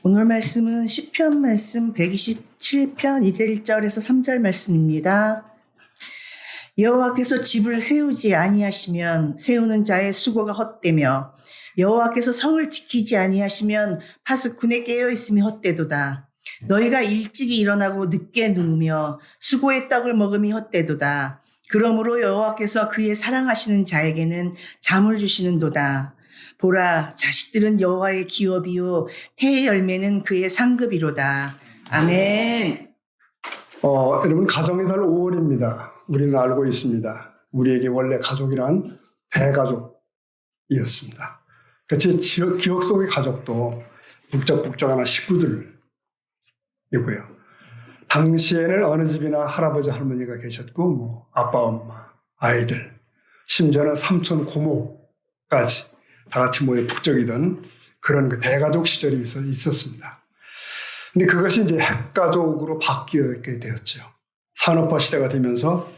오늘 말씀은 시편 말씀 127편 1절에서 3절 말씀입니다. 여호와께서 집을 세우지 아니하시면 세우는 자의 수고가 헛되며 여호와께서 성을 지키지 아니하시면 파수꾼의 깨어 있음이 헛되도다. 너희가 일찍이 일어나고 늦게 누우며 수고의 떡을 먹음이 헛되도다. 그러므로 여호와께서 그의 사랑하시는 자에게는 잠을 주시는도다. 보라, 자식들은 여호와의 기업이요 태의 열매는 그의 상급이로다. 아멘. 여러분, 가정의 달 5월입니다. 우리는 알고 있습니다. 우리에게 원래 가족이란 대가족이었습니다. 제 기억 속의 가족도 북적북적한 식구들이고요. 당시에는 어느 집이나 할아버지 할머니가 계셨고 아빠 엄마 아이들 심지어는 삼촌 고모까지 다 같이 모여 북적이던 그런 그 대가족 시절이 있었습니다. 근데 그것이 이제 핵가족으로 바뀌게 되었죠. 산업화 시대가 되면서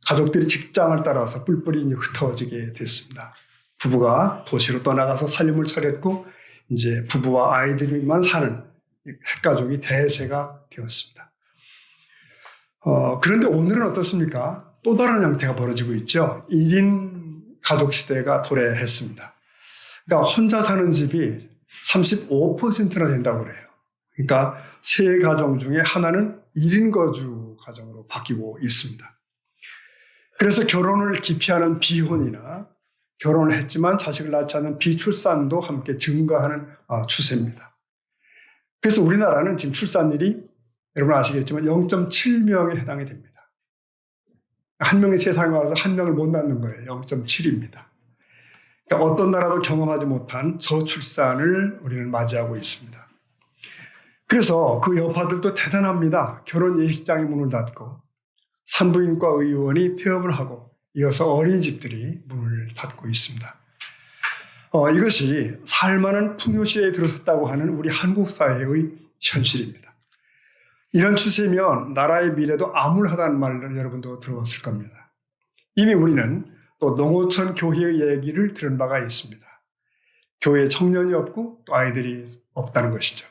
가족들이 직장을 따라서 뿔뿔이 이제 흩어지게 됐습니다. 부부가 도시로 떠나가서 살림을 차렸고 이제 부부와 아이들만 사는 핵가족이 대세가 되었습니다. 그런데 오늘은 어떻습니까? 또 다른 형태가 벌어지고 있죠. 1인 가족 시대가 도래했습니다. 그러니까 혼자 사는 집이 35%나 된다고 그래요. 그러니까 세 가정 중에 하나는 1인 거주 가정으로 바뀌고 있습니다. 그래서 결혼을 기피하는 비혼이나 결혼을 했지만 자식을 낳지 않는 비출산도 함께 증가하는 추세입니다. 그래서 우리나라는 지금 출산율이 여러분 아시겠지만 0.7명에 해당이 됩니다. 한 명이 세상에 와서 한 명을 못 낳는 거예요. 0.7입니다. 그러니까 어떤 나라도 경험하지 못한 저출산을 우리는 맞이하고 있습니다. 그래서 그 여파들도 대단합니다. 결혼 예식장이 문을 닫고 산부인과 의원이 폐업을 하고 이어서 어린이집들이 문을 닫고 있습니다. 이것이 살만한 풍요시대에 들어섰다고 하는 우리 한국 사회의 현실입니다. 이런 추세면 나라의 미래도 암울하다는 말을 여러분도 들어봤을 겁니다. 이미 우리는 또 농어촌 교회의 얘기를 들은 바가 있습니다. 교회에 청년이 없고 또 아이들이 없다는 것이죠.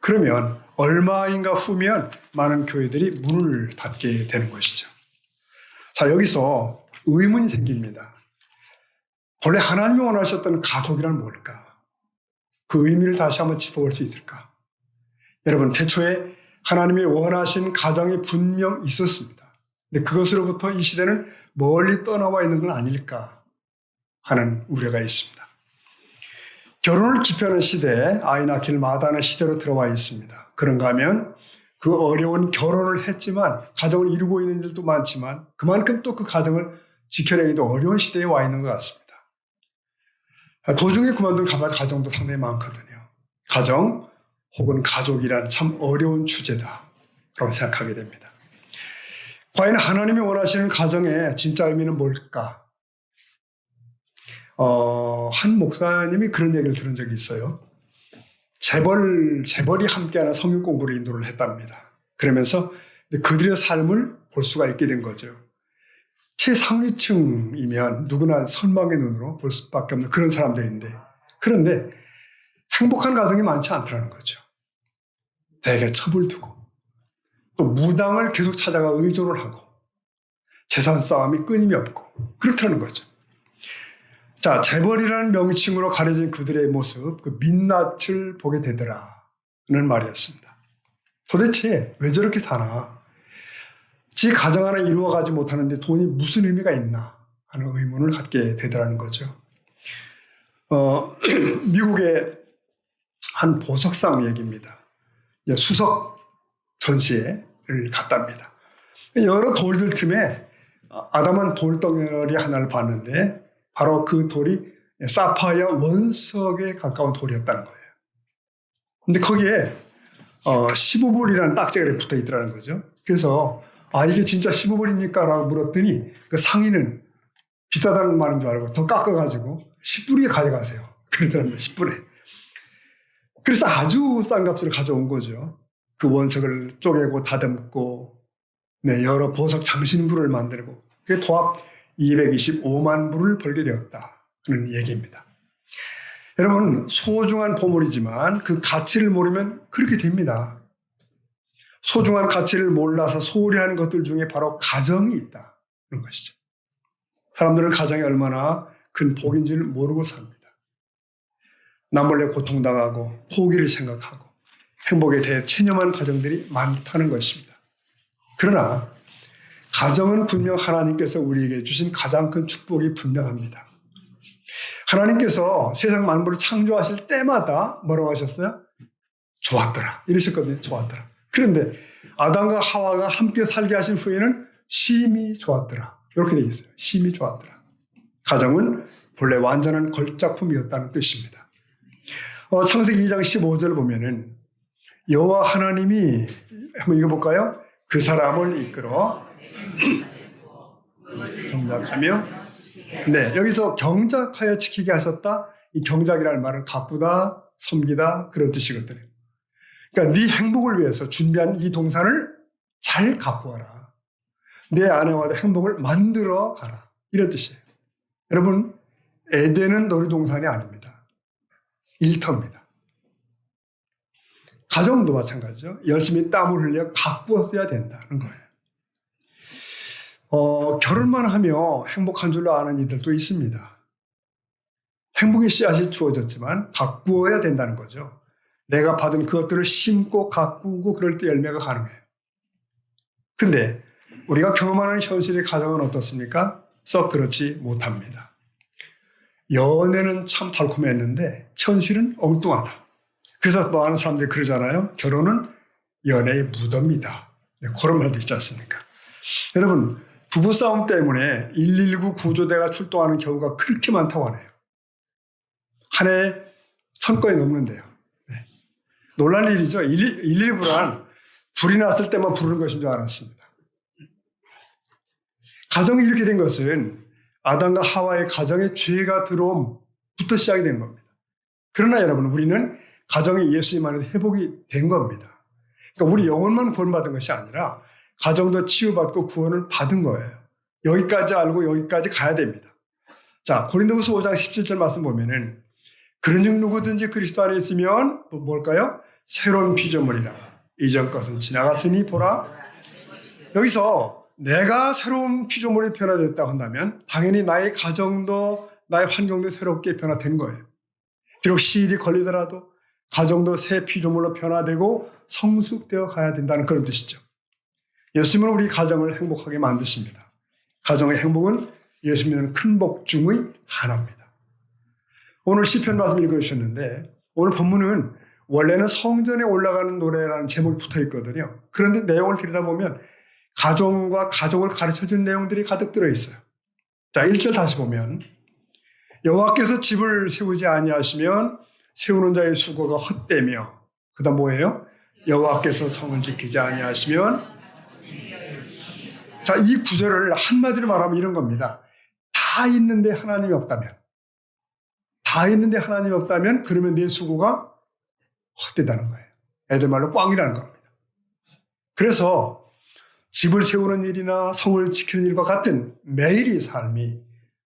그러면 얼마인가 후면 많은 교회들이 문을 닫게 되는 것이죠. 자, 여기서 의문이 생깁니다. 본래 하나님이 원하셨던 가족이란 뭘까? 그 의미를 다시 한번 짚어볼 수 있을까? 여러분, 태초에 하나님이 원하신 가정이 분명 있었습니다. 근데 그것으로부터 이 시대는 멀리 떠나와 있는 건 아닐까 하는 우려가 있습니다. 결혼을 기피하는 시대에 아이 낳기를 마다하는 시대로 들어와 있습니다. 그런가 하면 그 어려운 결혼을 했지만 가정을 이루고 있는 일도 많지만 그만큼 또 그 가정을 지켜내기도 어려운 시대에 와 있는 것 같습니다. 도중에 그만둔 가정도 상당히 많거든요. 가정 혹은 가족이란 참 어려운 주제다라고 생각하게 됩니다. 과연 하나님이 원하시는 가정의 진짜 의미는 뭘까? 한 목사님이 그런 얘기를 들은 적이 있어요. 재벌이 함께하는 성경 공부를 인도를 했답니다. 그러면서 그들의 삶을 볼 수가 있게 된 거죠. 최상위층이면 누구나 선망의 눈으로 볼 수밖에 없는 그런 사람들인데, 그런데 행복한 가정이 많지 않더라는 거죠. 대개 첩을 두고 또 무당을 계속 찾아가 의존을 하고 재산 싸움이 끊임이 없고 그렇다는 거죠. 자, 재벌이라는 명칭으로 가려진 그들의 모습, 그 민낯을 보게 되더라는 말이었습니다. 도대체 왜 저렇게 사나? 지 가정 하나 이루어가지 못하는데 돈이 무슨 의미가 있나 하는 의문을 갖게 되더라는 거죠. 미국의 한 보석상 얘기입니다. 수석 전시회를 갔답니다. 여러 돌들 틈에 아담한 돌덩어리 하나를 봤는데 바로 그 돌이 사파이어 원석에 가까운 돌이었다는 거예요. 근데 거기에 15불이라는 딱지가 붙어 있더라는 거죠. 그래서 이게 진짜 15불입니까? 라고 물었더니 그 상인은 비싸다는 말인 줄 알고 더 깎아가지고 10불에 가져가세요. 그러더랍니다. 10불에. 그래서 아주 싼 값을 가져온 거죠. 그 원석을 쪼개고 다듬고 여러 보석 장신불을 만들고 그게 도합 225만 불을 벌게 되었다 하는 얘기입니다. 여러분, 소중한 보물이지만 그 가치를 모르면 그렇게 됩니다. 소중한 가치를 몰라서 소홀히 하는 것들 중에 바로 가정이 있다. 그런 것이죠. 사람들은 가정이 얼마나 큰 복인지를 모르고 삽니다. 남몰래 고통당하고 포기를 생각하고 행복에 대해 체념한 가정들이 많다는 것입니다. 그러나 가정은 분명 하나님께서 우리에게 주신 가장 큰 축복이 분명합니다. 하나님께서 세상 만물을 창조하실 때마다 뭐라고 하셨어요? 좋았더라. 이러셨거든요. 좋았더라. 그런데 아담과 하와가 함께 살게 하신 후에는 심히 좋았더라. 이렇게 되어 있어요. 심히 좋았더라. 가정은 본래 완전한 걸작품이었다는 뜻입니다. 창세기 2장 15절 보면은 여호와 하나님이 한번 읽어볼까요? 그 사람을 이끌어 경작하며 네, 여기서 경작하여 지키게 하셨다. 이 경작이라는 말은 가꾸다, 섬기다 그런 뜻이거든요. 그러니까 네 행복을 위해서 준비한 이 동산을 잘 가꾸어라. 내 아내와도 행복을 만들어 가라. 이런 뜻이에요. 여러분, 에덴은 놀이동산이 아닙니다. 일터입니다. 가정도 마찬가지죠. 열심히 땀을 흘려 가꾸었어야 된다는 거예요. 결혼만 하며 행복한 줄로 아는 이들도 있습니다. 행복의 씨앗이 주어졌지만 가꾸어야 된다는 거죠. 내가 받은 그것들을 심고 가꾸고 그럴 때 열매가 가능해요. 근데 우리가 경험하는 현실의 가정은 어떻습니까? 썩 그렇지 못합니다. 연애는 참 달콤했는데 현실은 엉뚱하다. 그래서 많은 사람들이 그러잖아요. 결혼은 연애의 무덤이다. 네, 그런 말도 있지 않습니까? 여러분, 부부싸움 때문에 119 구조대가 출동하는 경우가 그렇게 많다고 하네요. 한 해에 1000건이 넘는데요. 네. 놀랄 일이죠. 119란 불이 났을 때만 부르는 것인 줄 알았습니다. 가정이 이렇게 된 것은 아담과 하와의 가정에 죄가 들어옴부터 시작이 된 겁니다. 그러나 여러분, 우리는 가정이 예수님 안에서 회복이 된 겁니다. 그러니까 우리 영혼만 구원받은 것이 아니라 가정도 치유받고 구원을 받은 거예요. 여기까지 알고 여기까지 가야 됩니다. 자, 고린도후서 5장 17절 말씀 보면은 그런즉 누구든지 그리스도 안에 있으면 뭘까요? 새로운 피조물이라. 이전 것은 지나갔으니 보라. 여기서 내가 새로운 피조물이 변화됐다고 한다면 당연히 나의 가정도 나의 환경도 새롭게 변화된 거예요. 비록 시일이 걸리더라도 가정도 새 피조물로 변화되고 성숙되어 가야 된다는 그런 뜻이죠. 예수님은 우리 가정을 행복하게 만드십니다. 가정의 행복은 예수 믿는 큰 복 중의 하나입니다. 오늘 시편 말씀 읽어주셨는데 오늘 본문은 원래는 성전에 올라가는 노래라는 제목이 붙어 있거든요. 그런데 내용을 들여다보면 가정과 가족을 가르쳐준 내용들이 가득 들어있어요. 자, 1절 다시 보면 여호와께서 집을 세우지 아니하시면 세우는 자의 수고가 헛되며 그 다음 뭐예요? 여호와께서 성을 지키지 아니하시면 자, 이 구절을 한마디로 말하면 이런 겁니다. 다 있는데 하나님이 없다면 그러면 내 수고가 헛되다는 거예요. 애들 말로 꽝이라는 겁니다. 그래서 집을 세우는 일이나 성을 지키는 일과 같은 매일의 삶이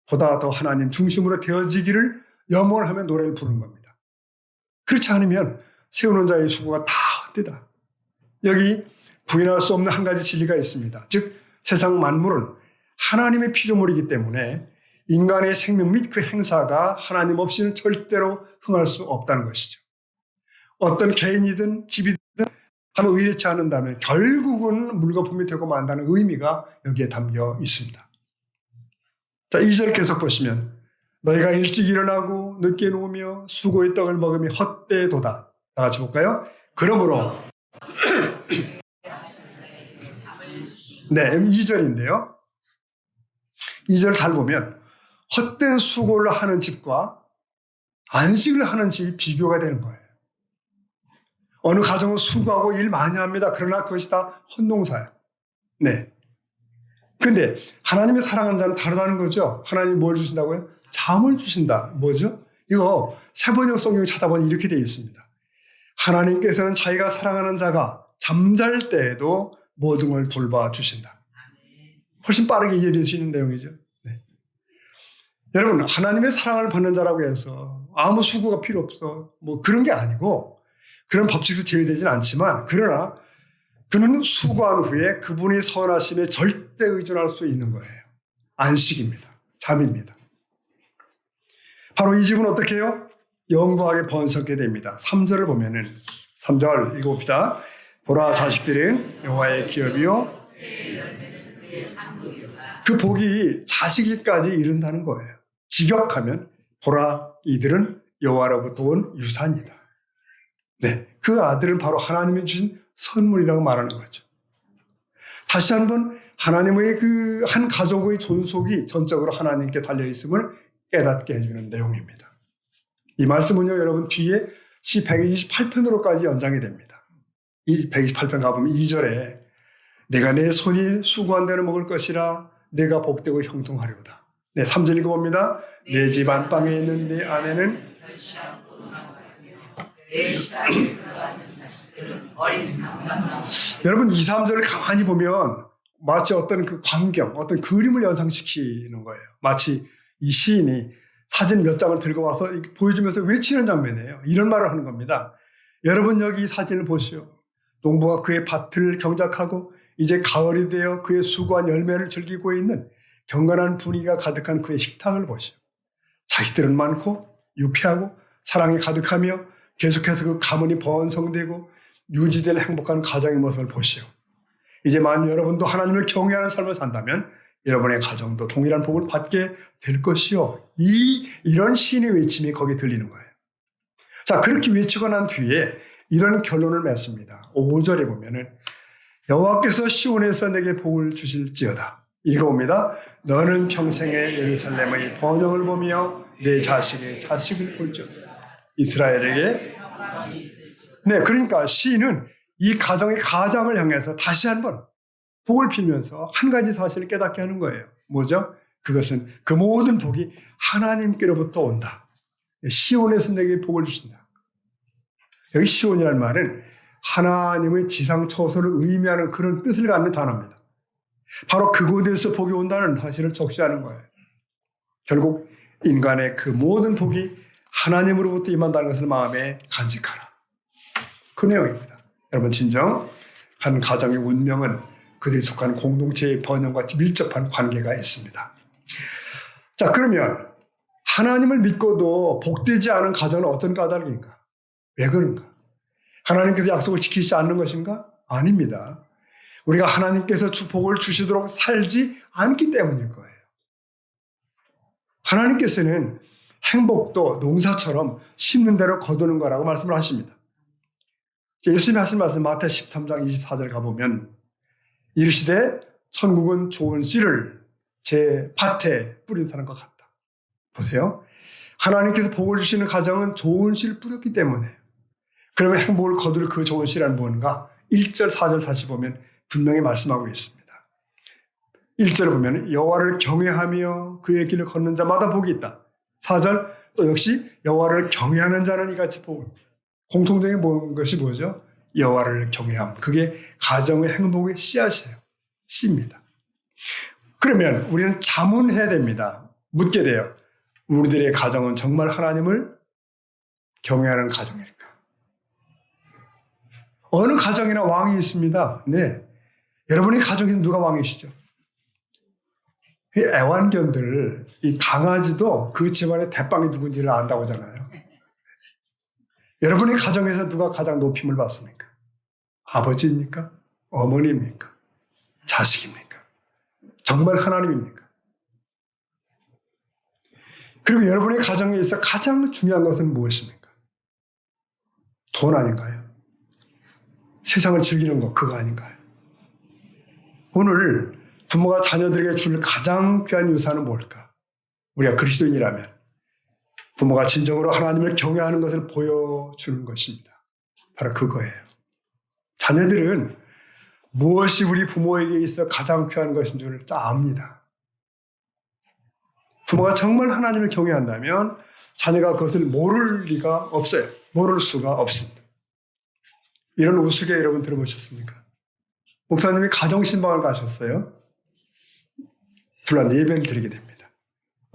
보다 더 하나님 중심으로 되어지기를 염원하며 노래를 부르는 겁니다. 그렇지 않으면 세우는 자의 수고가 다 헛되다. 여기 부인할 수 없는 한 가지 진리가 있습니다. 즉 세상 만물은 하나님의 피조물이기 때문에 인간의 생명 및 그 행사가 하나님 없이는 절대로 흥할 수 없다는 것이죠. 어떤 개인이든 집이든 한번 의뢰치 않는다면 결국은 물거품이 되고 만다는 의미가 여기에 담겨 있습니다. 자, 2절 계속 보시면 너희가 일찍 일어나고 늦게 누우며 수고의 떡을 먹으며 헛되도다. 다 같이 볼까요? 그러므로 네, 2절인데요. 2절 잘 보면 헛된 수고를 하는 집과 안식을 하는 집이 비교가 되는 거예요. 어느 가정은 수고하고 일 많이 합니다. 그러나 그것이 다 헛농사예요. 네. 그런데 하나님의 사랑하는 자는 다르다는 거죠. 하나님이 뭘 주신다고요? 잠을 주신다. 뭐죠? 이거 세번역 성경을 찾아보니 이렇게 되어 있습니다. 하나님께서는 자기가 사랑하는 자가 잠잘 때에도 모든 걸 돌봐주신다. 훨씬 빠르게 이해될 수 있는 내용이죠. 네. 여러분, 하나님의 사랑을 받는 자라고 해서 아무 수고가 필요 없어. 뭐 그런 게 아니고, 그런 법칙에서 제외되지는 않지만, 그러나 그는 수고한 후에 그분의 선하심에 절대 의존할 수 있는 거예요. 안식입니다. 잠입니다. 바로 이 집은 어떻게 해요? 영구하게 번성게 됩니다. 3절을 보면은 3절 읽어봅시다. 보라, 자식들은 여호와의 기업이요 그 복이 자식일까지 이른다는 거예요. 직역하면 보라, 이들은 여호와로부터 온 유산이다. 네, 그 아들은 바로 하나님이 주신 선물이라고 말하는 거죠. 다시 한번 하나님의 그 한 가족의 존속이 전적으로 하나님께 달려 있음을 깨닫게 해주는 내용입니다. 이 말씀은요, 여러분 뒤에 시 128편으로까지 연장이 됩니다. 이 128편 가보면 2절에 내가 내 손이 수고한 대로 먹을 것이라 내가 복되고 형통하리로다. 네, 3절 읽어봅니다. 내 집 안방에 있는 내 아내는 여러분 2, 3절을 가만히 보면 마치 어떤 그 광경, 어떤 그림을 연상시키는 거예요. 마치 이 시인이 사진 몇 장을 들고 와서 보여주면서 외치는 장면이에요. 이런 말을 하는 겁니다. 여러분 여기 이 사진을 보시오. 농부가 그의 밭을 경작하고 이제 가을이 되어 그의 수고한 열매를 즐기고 있는 경건한 분위기가 가득한 그의 식탁을 보시오. 자식들은 많고 유쾌하고 사랑이 가득하며 계속해서 그 가문이 번성되고 유지될 행복한 가정의 모습을 보시오. 이제 만약 여러분도 하나님을 경외하는 삶을 산다면 여러분의 가정도 동일한 복을 받게 될 것이요. 이런 신의 외침이 거기 들리는 거예요. 자, 그렇게 외치고 난 뒤에 이런 결론을 맺습니다. 5절에 보면은 여호와께서 시온에서 내게 복을 주실지어다. 읽어봅니다. 너는 평생에 예루살렘의 번영을 보며 내 자식의 자식을 볼지어다. 이스라엘에게 네, 그러니까 시인은 이 가정의 가장을 향해서 다시 한번 복을 빌면서 한 가지 사실을 깨닫게 하는 거예요. 뭐죠? 그것은 그 모든 복이 하나님께로부터 온다. 시온에서 내게 복을 주신다. 여기 시온이라는 말은 하나님의 지상처소를 의미하는 그런 뜻을 갖는 단어입니다. 바로 그곳에서 복이 온다는 사실을 적시하는 거예요. 결국 인간의 그 모든 복이 하나님으로부터 임한다는 것을 마음에 간직하라. 그 내용입니다. 여러분 진정 한 가정의 운명은 그들이 속한 공동체의 번영과 밀접한 관계가 있습니다. 자, 그러면 하나님을 믿고도 복되지 않은 가정은 어떤 까닭인가? 왜 그런가? 하나님께서 약속을 지키지 않는 것인가? 아닙니다. 우리가 하나님께서 복을 주시도록 살지 않기 때문일 거예요. 하나님께서는 행복도 농사처럼 심는 대로 거두는 거라고 말씀을 하십니다. 예수님이 하신 말씀 마태 13장 24절 가보면 이르시되 천국은 좋은 씨를 제 밭에 뿌린 사람과 같다. 보세요. 하나님께서 복을 주시는 가정은 좋은 씨를 뿌렸기 때문에 그러면 행복을 거둘 그 좋은 씨란 무언가? 1절 4절 다시 보면 분명히 말씀하고 있습니다. 1절을 보면 여호와를 경외하며 그의 길을 걷는 자마다 복이 있다. 4절 또 역시 여호와를 경외하는 자는 이같이 복을. 공통적인 것이 뭐죠? 여호와를 경외함. 그게 가정의 행복의 씨앗이에요. 씨입니다. 그러면 우리는 자문해야 됩니다. 묻게 돼요. 우리들의 가정은 정말 하나님을 경외하는 가정일까? 어느 가정이나 왕이 있습니다. 네. 여러분의 가정에는 누가 왕이시죠? 이 애완견들, 이 강아지도 그 집안의 대빵이 누군지를 안다고 하잖아요. 여러분의 가정에서 누가 가장 높임을 받습니까? 아버지입니까? 어머니입니까? 자식입니까? 정말 하나님입니까? 그리고 여러분의 가정에 있어 가장 중요한 것은 무엇입니까? 돈 아닌가요? 세상을 즐기는 것, 그거 아닌가요? 오늘 부모가 자녀들에게 줄 가장 귀한 유산은 뭘까? 우리가 그리스도인이라면 부모가 진정으로 하나님을 경외하는 것을 보여주는 것입니다. 바로 그거예요. 자녀들은 무엇이 우리 부모에게 있어 가장 귀한 것인 줄 압니다. 부모가 정말 하나님을 경외한다면 자녀가 그것을 모를 리가 없어요. 모를 수가 없습니다. 이런 우스개 여러분 들어보셨습니까? 목사님이 가정신방을 가셨어요. 불난 예배를 드리게 됩니다.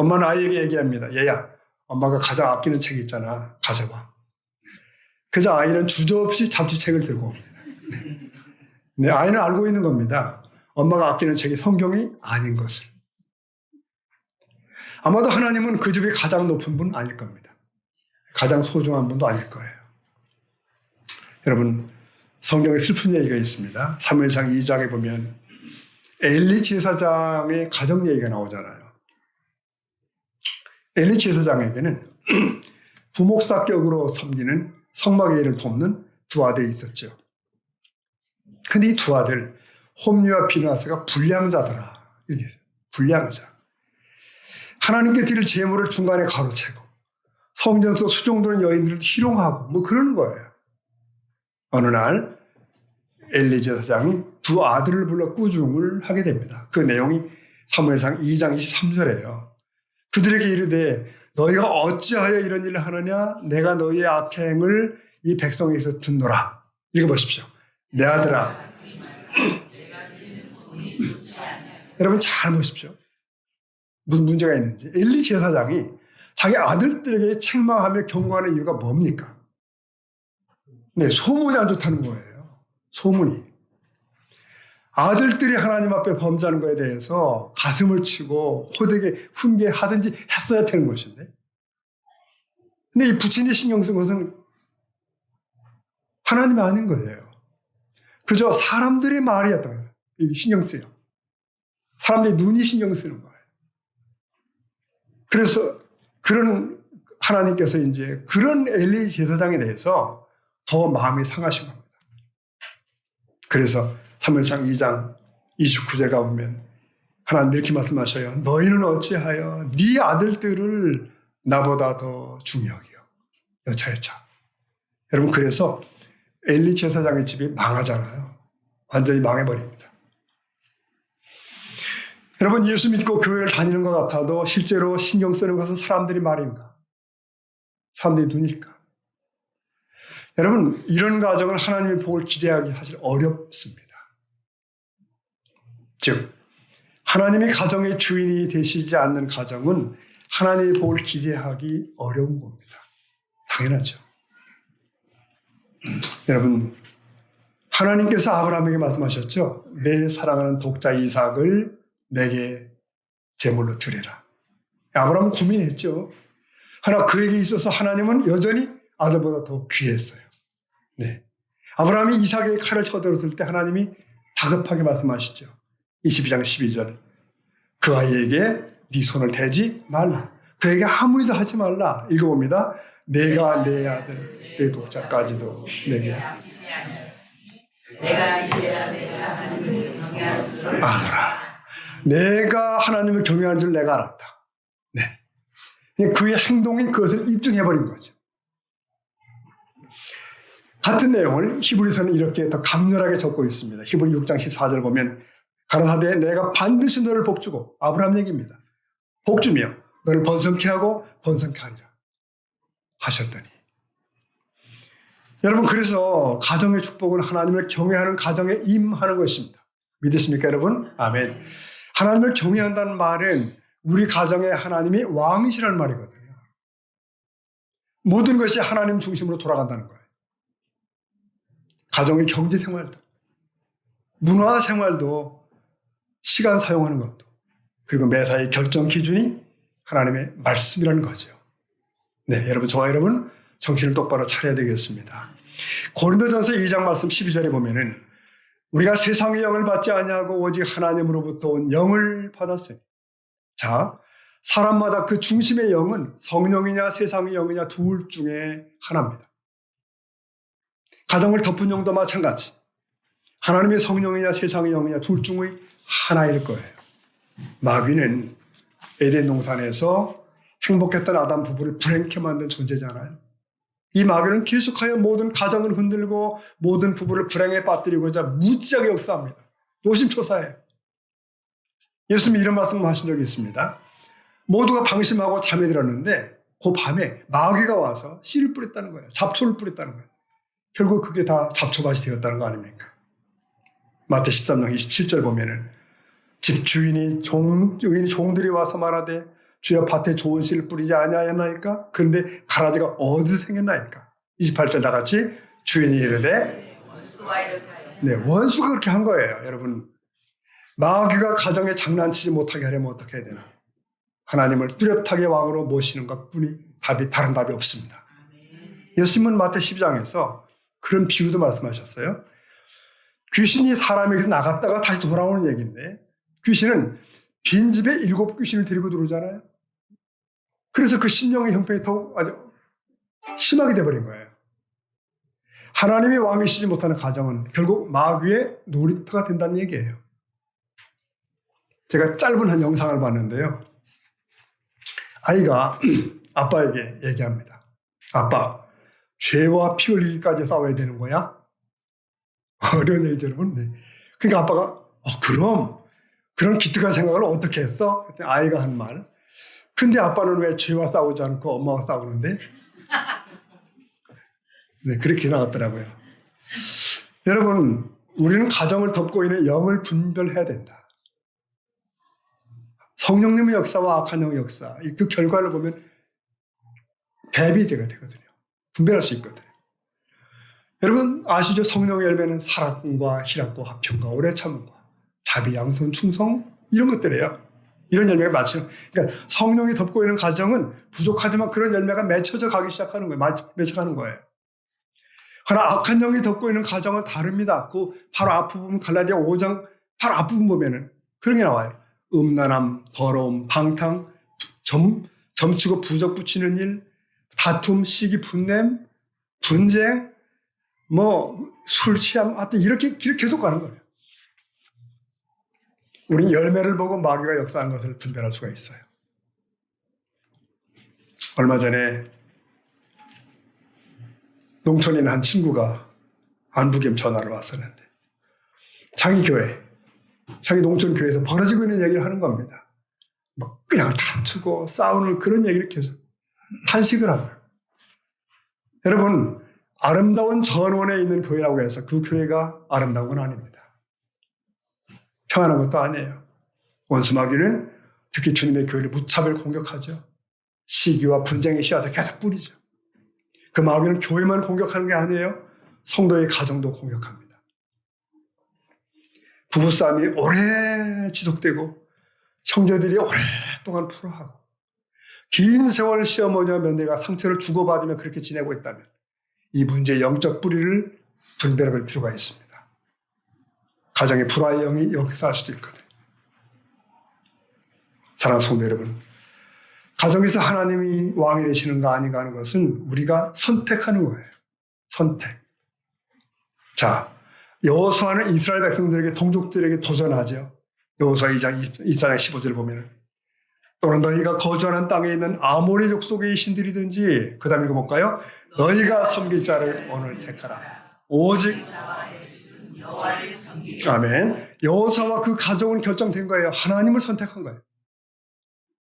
엄마는 아이에게 얘기합니다. 얘야, 엄마가 가장 아끼는 책 있잖아. 가져와. 그래서 아이는 주저없이 잡지책을 들고 옵니다. 네, 아이는 알고 있는 겁니다. 엄마가 아끼는 책이 성경이 아닌 것을. 아마도 하나님은 그 집이 가장 높은 분 아닐 겁니다. 가장 소중한 분도 아닐 거예요. 여러분, 성경에 슬픈 얘기가 있습니다. 사무엘상 2장에 보면 엘리 제사장의 가정 얘기가 나오잖아요. 엘리 제사장에게는 부목사격으로 섬기는 성막의 일을 돕는 두 아들이 있었죠. 근데 이 두 아들, 홈리와 비나스가 불량자더라. 이렇게 불량자. 하나님께 드릴 제물을 중간에 가로채고 성전에서 수종드는 여인들을 희롱하고 뭐 그러는 거예요. 어느 날 엘리 제사장이 두 아들을 불러 꾸중을 하게 됩니다. 그 내용이 사무엘상 2장 23절이에요. 그들에게 이르되 너희가 어찌하여 이런 일을 하느냐? 내가 너희의 악행을 이 백성에게서 듣노라. 읽어보십시오. 내 아들아. 여러분 잘 보십시오. 무슨 문제가 있는지. 엘리 제사장이 자기 아들들에게 책망하며 경고하는 이유가 뭡니까? 네, 소문이 안 좋다는 거예요. 소문이. 아들들이 하나님 앞에 범죄하는 것에 대해서 가슴을 치고 호되게 훈계하든지 했어야 되는 것인데. 근데 이 부친이 신경 쓴 것은 하나님이 아닌 거예요. 그저 사람들의 말이었던 거예요. 이게 신경 쓰여. 사람들의 눈이 신경 쓰는 거예요. 그래서 그런 하나님께서 이제 그런 엘리 제사장에 대해서 더 마음이 상하신 겁니다. 그래서 사무엘상 2장 29절 가보면 하나님 이렇게 말씀하셔요. 너희는 어찌하여 네 아들들을 나보다 더 중요하게 여차여차. 여러분 그래서 엘리 제사장의 집이 망하잖아요. 완전히 망해버립니다. 여러분 예수 믿고 교회를 다니는 것 같아도 실제로 신경 쓰는 것은 사람들의 말인가? 사람들의 눈일까? 여러분 이런 가정을 하나님의 복을 기대하기 사실 어렵습니다. 즉 하나님의 가정의 주인이 되시지 않는 가정은 하나님의 복을 기대하기 어려운 겁니다. 당연하죠. 여러분 하나님께서 아브라함에게 말씀하셨죠. 내 사랑하는 독자 이삭을 내게 제물로 드리라. 아브라함은 고민했죠. 그러나 그에게 있어서 하나님은 여전히 아들보다 더 귀했어요. 네. 아브라함이 이삭의 칼을 쳐들었을 때 하나님이 다급하게 말씀하시죠. 22장 12절. 그 아이에게 네 손을 대지 말라. 그에게 아무 일도 하지 말라. 읽어봅니다. 내가 내 아들, 내 독자까지도 내게 내가 이제야 내가 하나님을 경외하는 줄 아노라. 내가 하나님을 경외하는 줄 내가 알았다. 네. 그의 행동이 그것을 입증해버린 거죠. 같은 내용을 히브리서는 이렇게 더 강렬하게 적고 있습니다. 히브리 6장 14절 보면 가라사대 내가 반드시 너를 복주고 아브라함 얘기입니다. 복주며 너를 번성케 하고 번성케 하리라 하셨더니 여러분 그래서 가정의 축복은 하나님을 경외하는 가정에 임하는 것입니다. 믿으십니까 여러분? 아멘. 하나님을 경외한다는 말은 우리 가정에 하나님이 왕이시라는 말이거든요. 모든 것이 하나님 중심으로 돌아간다는 거예요. 가정의 경제 생활도 문화 생활도 시간 사용하는 것도 그리고 매사의 결정 기준이 하나님의 말씀이라는 거죠. 네, 여러분 저와 여러분 정신을 똑바로 차려야 되겠습니다. 고린도전서 2장 말씀 12절에 보면은 우리가 세상의 영을 받지 아니하고 오직 하나님으로부터 온 영을 받았으니 자 사람마다 그 중심의 영은 성령이냐 세상의 영이냐 둘 중에 하나입니다. 가정을 덮은 영도 마찬가지 하나님의 성령이냐 세상의 영이냐 둘 중의 하나일 거예요. 마귀는 에덴 동산에서 행복했던 아담 부부를 불행케 만든 존재잖아요. 이 마귀는 계속하여 모든 가정을 흔들고 모든 부부를 불행에 빠뜨리고자 무지하게 역사합니다. 노심초사해요. 예수님이 이런 말씀을 하신 적이 있습니다. 모두가 방심하고 잠에 들었는데 그 밤에 마귀가 와서 씨를 뿌렸다는 거예요. 잡초를 뿌렸다는 거예요. 결국 그게 다 잡초밭이 되었다는 거 아닙니까? 마태 13장 27절 보면은 집주인이 종들이 와서 말하되 주여 밭에 좋은 씨를 뿌리지 아니하였나이까? 그런데 가라지가 어디서 생겼나이까? 28절 나같이 주인이 이르되 원수가 이렇게 네, 원수가 그렇게 한 거예요. 여러분, 마귀가 가정에 장난치지 못하게 하려면 어떻게 해야 되나? 하나님을 뚜렷하게 왕으로 모시는 것뿐이 다른 답이 없습니다. 예수님은 마태 12장에서 그런 비유도 말씀하셨어요. 귀신이 사람에게서 나갔다가 다시 돌아오는 얘기인데, 귀신은 빈집에 7 귀신을 데리고 들어오잖아요. 그래서 그 심령의 형편이 더욱 아주 심하게 돼버린 거예요. 하나님이 왕이시지 못하는 가정은 결국 마귀의 놀이터가 된다는 얘기예요. 제가 짧은 한 영상을 봤는데요. 아이가 아빠에게 얘기합니다. 아빠, 죄와 피 흘리기까지 싸워야 되는 거야? 어려운 얘기죠, 여러분. 네. 그러니까 아빠가 그럼 그런 기특한 생각을 어떻게 했어? 그랬더니 아이가 한 말. 근데 아빠는 왜 죄와 싸우지 않고 엄마와 싸우는데? 네, 그렇게 나왔더라고요. 여러분, 우리는 가정을 덮고 있는 영을 분별해야 된다. 성령님의 역사와 악한 영의 역사, 그 결과를 보면 대비가 되거든요. 분별할 수 있거든요. 여러분 아시죠? 성령의 열매는 사랑과 희락과 화평과 오래 참음과 자비, 양선, 충성 이런 것들이에요. 이런 열매가 맺혀. 그러니까 성령이 덮고 있는 가정은 부족하지만 그런 열매가 맺혀져 가기 시작하는 거예요. 맺혀가는 거예요. 그러나 악한 영이 덮고 있는 가정은 다릅니다. 그 바로 앞부분 갈라디아 5장 바로 앞부분 보면은 그런 게 나와요. 음란함, 더러움, 방탕, 점치고 부적 붙이는 일, 다툼, 시기, 분냄, 분쟁, 술 취함, 하여튼 이렇게 계속 가는 거예요. 우리는 열매를 보고 마귀가 역사한 것을 분별할 수가 있어요. 얼마 전에 농촌에 있는 한 친구가 안부겸 전화를 왔었는데 자기 교회, 자기 농촌 교회에서 벌어지고 있는 얘기를 하는 겁니다. 그냥 다투고 싸우는 그런 얘기를 계속 탄식을 하고요. 여러분, 아름다운 전원에 있는 교회라고 해서 그 교회가 아름다운 건 아닙니다. 평안한 것도 아니에요. 원수 마귀는 특히 주님의 교회를 무차별 공격하죠. 시기와 분쟁의 씨앗을 계속 뿌리죠. 그 마귀는 교회만 공격하는 게 아니에요. 성도의 가정도 공격합니다. 부부싸움이 오래 지속되고 형제들이 오랫동안 풀어하고 긴 세월 시어머니와 며느리가 상처를 주고받으며 그렇게 지내고 있다면 이 문제의 영적 뿌리를 분별해볼 필요가 있습니다. 가정의 불화의 영이 역사할 수도 있거든요. 사랑하는 성도 여러분, 가정에서 하나님이 왕이 되시는가 아닌가 하는 것은 우리가 선택하는 거예요. 선택. 자, 여호수아는 이스라엘 백성들에게 동족들에게 도전하죠. 여호수아 2장 15절 보면 또는 너희가 거주하는 땅에 있는 아모리족 속의 신들이든지 그 다음 읽어볼까요? 너희가 섬길 자를 오늘 택하라. 오직 아멘. 여호수아와 그 가족은 결정된 거예요. 하나님을 선택한 거예요.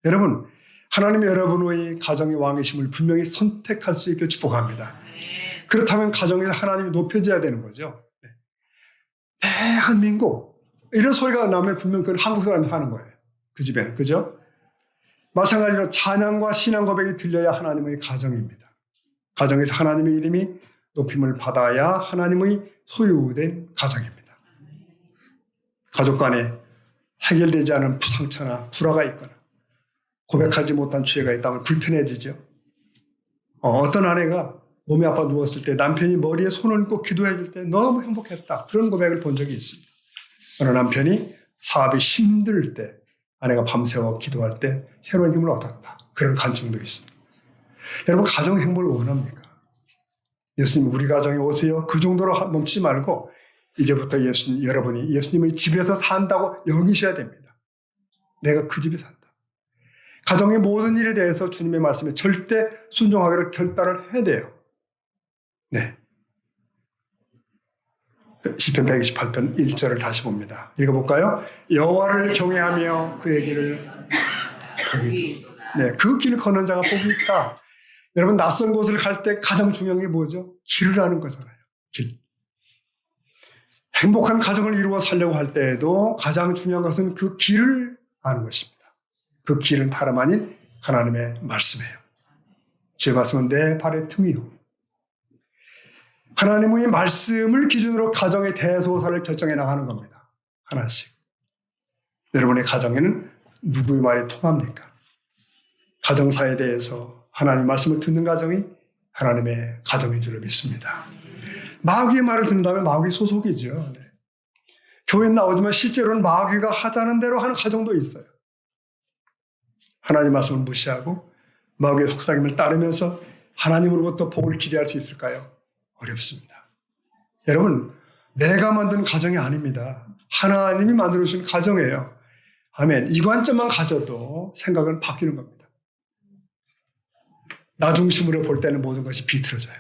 여러분, 하나님이 여러분의 가정의 왕이심을 분명히 선택할 수 있게 축복합니다. 그렇다면 가정에서 하나님이 높여져야 되는 거죠. 대한민국 이런 소리가 나면 분명 그건 한국 사람이 하는 거예요. 그 집에는. 그죠? 마찬가지로 찬양과 신앙 고백이 들려야 하나님의 가정입니다. 가정에서 하나님의 이름이 높임을 받아야 하나님의 소유된 가정입니다. 가족 간에 해결되지 않은 상처나 불화가 있거나 고백하지 못한 죄가 있다면 불편해지죠. 어떤 아내가 몸이 아파 누웠을 때 남편이 머리에 손을 얹고 기도해 줄 때 너무 행복했다. 그런 고백을 본 적이 있습니다. 어느 남편이 사업이 힘들 때 아내가 밤새워 기도할 때 새로운 힘을 얻었다. 그런 간증도 있습니다. 여러분, 가정 행복을 원합니까? 예수님 우리 가정에 오세요. 그 정도로 멈추지 말고 이제부터 여러분이 예수님의 집에서 산다고 여기셔야 됩니다. 내가 그 집에 산다. 가정의 모든 일에 대해서 주님의 말씀에 절대 순종하기로 결단을 해야 돼요. 네. 시편 128편 1절을 다시 봅니다. 읽어볼까요? 여호와를 경외하며 그의 길을 그 길을 걷는 자가 복이 있다. 여러분, 낯선 곳을 갈 때 가장 중요한 게 뭐죠? 길을 아는 거잖아요. 길. 행복한 가정을 이루어 살려고 할 때에도 가장 중요한 것은 그 길을 아는 것입니다. 그 길은 다름 아닌 하나님의 말씀이에요. 주의 말씀은 내 발의 등이요. 하나님의 말씀을 기준으로 가정의 대소사를 결정해 나가는 겁니다. 하나씩. 여러분의 가정에는 누구의 말이 통합니까? 가정사에 대해서 하나님 말씀을 듣는 가정이 하나님의 가정인 줄로 믿습니다. 마귀의 말을 듣는다면 마귀 소속이죠. 네. 교회 나오지만 실제로는 마귀가 하자는 대로 하는 가정도 있어요. 하나님 말씀을 무시하고 마귀의 속삭임을 따르면서 하나님으로부터 복을 기대할 수 있을까요? 어렵습니다. 여러분, 내가 만든 가정이 아닙니다. 하나님이 만들어주신 가정이에요. 아멘. 이 관점만 가져도 생각은 바뀌는 겁니다. 나 중심으로 볼 때는 모든 것이 비틀어져요.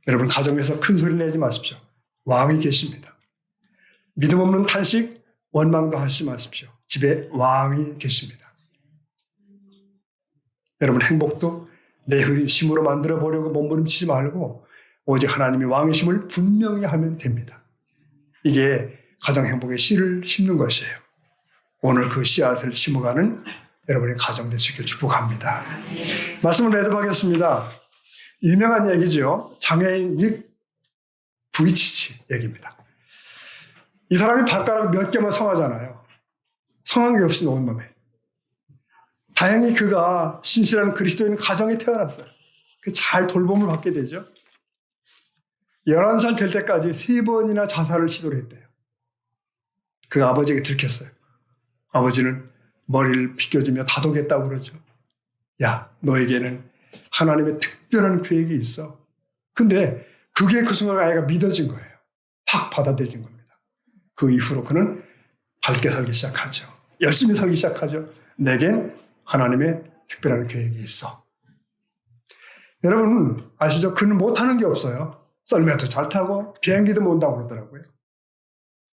여러분, 가정에서 큰 소리 내지 마십시오. 왕이 계십니다. 믿음 없는 탄식, 원망도 하지 마십시오. 집에 왕이 계십니다. 여러분, 행복도 내 힘으로 만들어 보려고 몸부림치지 말고 오직 하나님이 왕이심을 분명히 하면 됩니다. 이게 가정 행복의 씨를 심는 것이에요. 오늘 그 씨앗을 심어가는 여러분의 가정 되시길 축복합니다. 말씀을 매듭하겠습니다. 유명한 얘기죠. 장애인 닉 부이치치 얘기입니다. 이 사람이 발가락 몇 개만 성하잖아요. 성한 게 없이 온몸에. 다행히 그가 신실한 그리스도인 가정에 태어났어요. 잘 돌봄을 받게 되죠. 11살 될 때까지 3번이나 자살을 시도를 했대요. 그 아버지에게 들켰어요. 아버지는 머리를 비껴주며 다독였다고 그러죠. 야, 너에게는 하나님의 특별한 계획이 있어. 근데 그게 그 순간 아이가 믿어진 거예요. 확 받아들여진 겁니다. 그 이후로 그는 밝게 살기 시작하죠. 열심히 살기 시작하죠. 내겐 하나님의 특별한 계획이 있어. 여러분 아시죠? 그는 못하는 게 없어요. 썰매도 잘 타고 비행기도 몬다고 그러더라고요.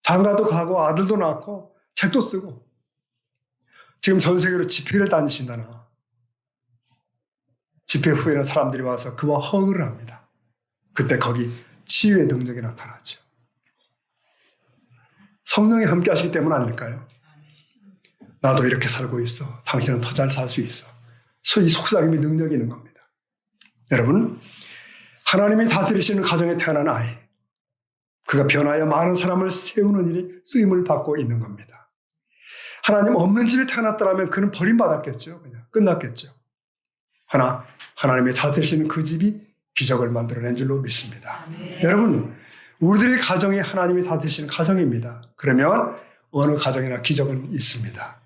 장가도 가고 아들도 낳고 책도 쓰고 지금 전 세계로 집회를 다니신다나. 집회 후에는 사람들이 와서 그와 허그를 합니다. 그때 거기 치유의 능력이 나타나죠. 성령이 함께 하시기 때문 아닐까요? 나도 이렇게 살고 있어. 당신은 더 잘 살 수 있어. 이 속삭임의 능력이 있는 겁니다. 여러분, 하나님이 다스리시는 가정에 태어난 아이, 그가 변하여 많은 사람을 세우는 일이 쓰임을 받고 있는 겁니다. 하나님 없는 집에 태어났더라면 그는 버림받았겠죠. 그냥 끝났겠죠. 하나님이 다스리시는 그 집이 기적을 만들어낸 줄로 믿습니다. 여러분, 우리들의 가정이 하나님이 다스리시는 가정입니다. 그러면 어느 가정이나 기적은 있습니다.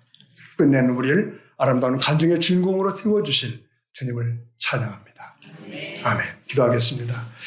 끝내는 우리를 아름다운 간증의 주인공으로 세워주실 주님을 찬양합니다. 아멘. 기도하겠습니다.